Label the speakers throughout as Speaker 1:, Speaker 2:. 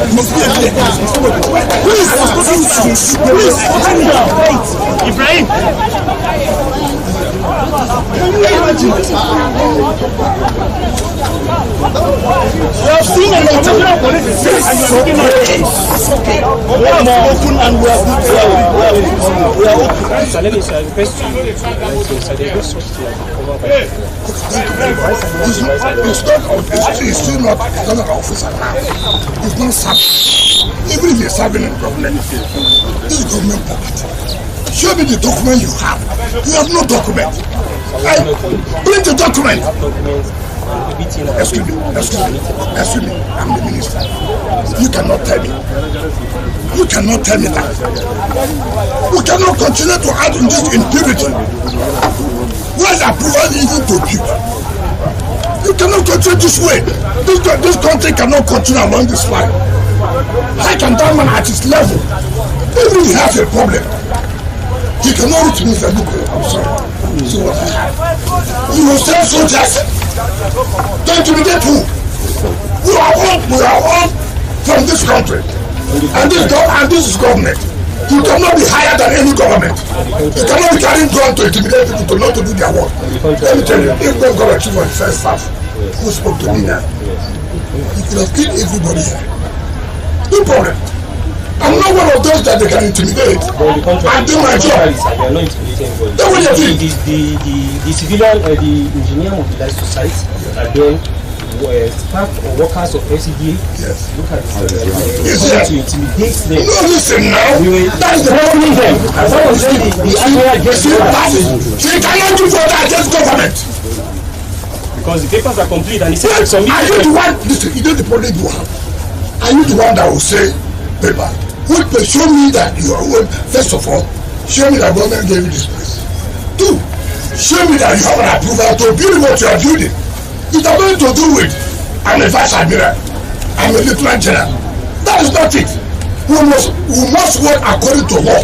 Speaker 1: Please, Ibrahim. Can you imagine? We have seen a lot of police and you're looking at it. Okay. We are open and we are good. We are open.
Speaker 2: So let me request you.
Speaker 3: He's still not another officer now. He's not serving. Even if he's serving in government, this is government property. Show me the document you have. You have no document. Bring the document. Excuse me. I'm the minister. You cannot tell me. You cannot tell me that. We cannot continue to add in this impurity. Where's approval even to build? You cannot continue this way. This country cannot continue along this line. How can that man at his level, even if he has a problem, he cannot reach me and say, look, I'm sorry. See what I have. You will send soldiers to intimidate who? We are all from this country. And this is government. You cannot be higher than any government. You cannot be carrying gun to intimidate people to not to do their work. Let me tell you, if God got a chief of defense staff who spoke to me now, he could have killed everybody here. No problem. I'm not one of those that they can intimidate. I do my job.
Speaker 2: They are not intimidating anybody. The civilian, the engineer mobilized to site, and then staff or workers of FCDA look at to intimidate them.
Speaker 3: No, listen now.
Speaker 2: That's the problem them. As I was saying, the admiral gets
Speaker 3: you cannot do for that against government.
Speaker 2: Because the papers are complete and he said some.
Speaker 3: Are you the one? Listen, you know the problem you have. Are you the one that will say paper? But show me that you are well. First of all, show me that government gave you this place. 2, show me that you have an approval to build what you are building. It has nothing to do with I'm a vice admiral, I'm a lieutenant general. That is not it. We must work according to law.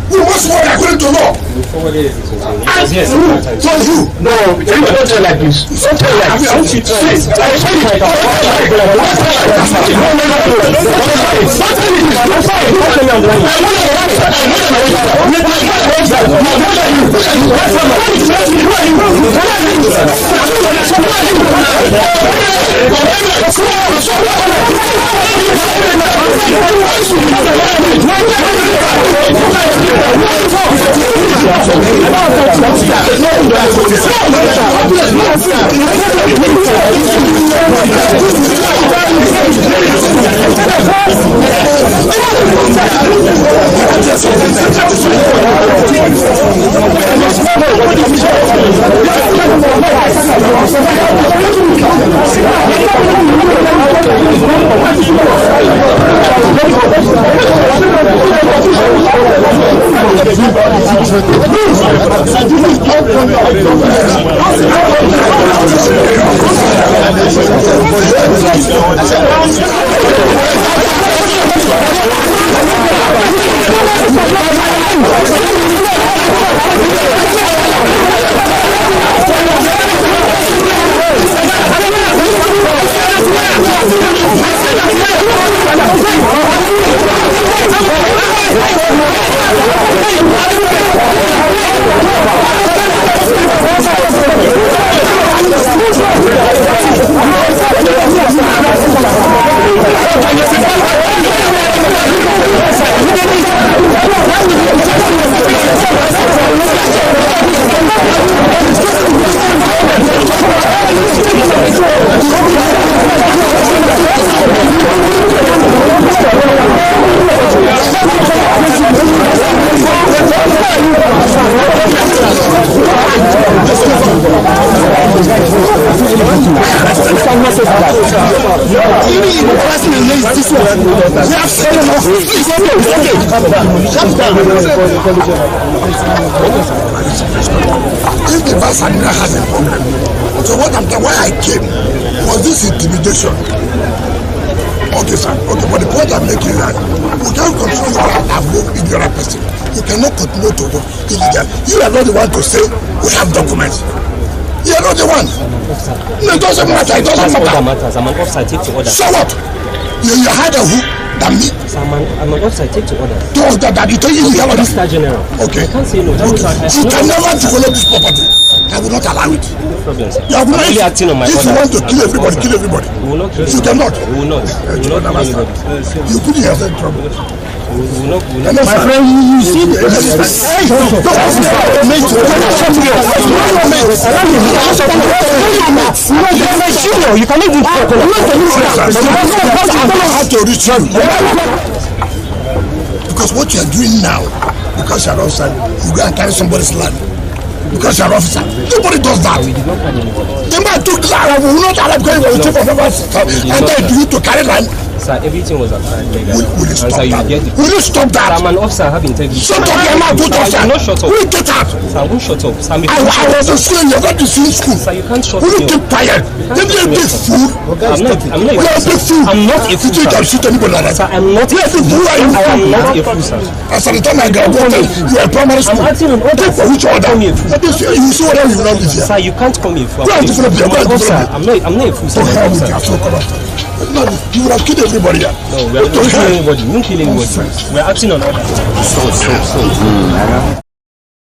Speaker 3: We must work according to law. And so you.
Speaker 1: No, you don't tell like this. Don't tell like this.
Speaker 3: If the vice admiral has a problem, so why I came was this intimidation. Okay, sir. Okay, but the point I'm making is that we can't continue to above the other person. You cannot continue to work illegal. You are not the one to say we have documents. You are not the one. No, it doesn't matter. It doesn't matter.
Speaker 2: I'm an officer. Take the order.
Speaker 3: So what? You had a who? Than me.
Speaker 2: So I'm an officer, I take to orders.
Speaker 3: To order that you tell you have a
Speaker 2: Mr. General.
Speaker 3: Okay.
Speaker 2: I can't say no. That means
Speaker 3: You can never develop this property. I will not allow it.
Speaker 2: No problem, sir.
Speaker 3: You are
Speaker 2: only acting on my
Speaker 3: if
Speaker 2: orders.
Speaker 3: you want to kill everybody, kill everybody.
Speaker 2: We will not kill
Speaker 3: You cannot.
Speaker 2: We will not. We will not kill anybody.
Speaker 3: You put yourself in trouble.
Speaker 2: We will not.
Speaker 3: My friend, you see the
Speaker 2: you can even talk.
Speaker 3: To reach you. Because what you are doing now, because you are outside, you go and carry somebody's land. Because you are officer. Nobody does that. The man took land, we will not allow because he was chief of and then you to carry land.
Speaker 2: Sir, everything was outside.
Speaker 3: Will you stop that? Will you stop that?
Speaker 2: I'm an officer, I have integrity.
Speaker 3: Shut up, your mouth, good officer.
Speaker 2: Will not shut up.
Speaker 3: Will you get out?
Speaker 2: Sir, I won't shut up. Sir,
Speaker 3: I was in school, you're not in school.
Speaker 2: Sir, you can't shut
Speaker 3: Will you
Speaker 2: me
Speaker 3: keep quiet? Then you're a big fool.
Speaker 2: I'm not a fool. I'm not a fool,
Speaker 3: You think I shoot anybody like that?
Speaker 2: Sir, I'm not a fool. I am not a fool, sir.
Speaker 3: As at the time I graduated, you were in primary school.
Speaker 2: I'm acting on orders.
Speaker 3: For which order? You see what you will not be here.
Speaker 2: Sir, you can't call me a fool.
Speaker 3: Go and develop your
Speaker 2: I'm not a fool, sir.
Speaker 3: You would have killed everybody here.
Speaker 2: No, we are not killing anybody. We won't kill anybody. We are acting on orders.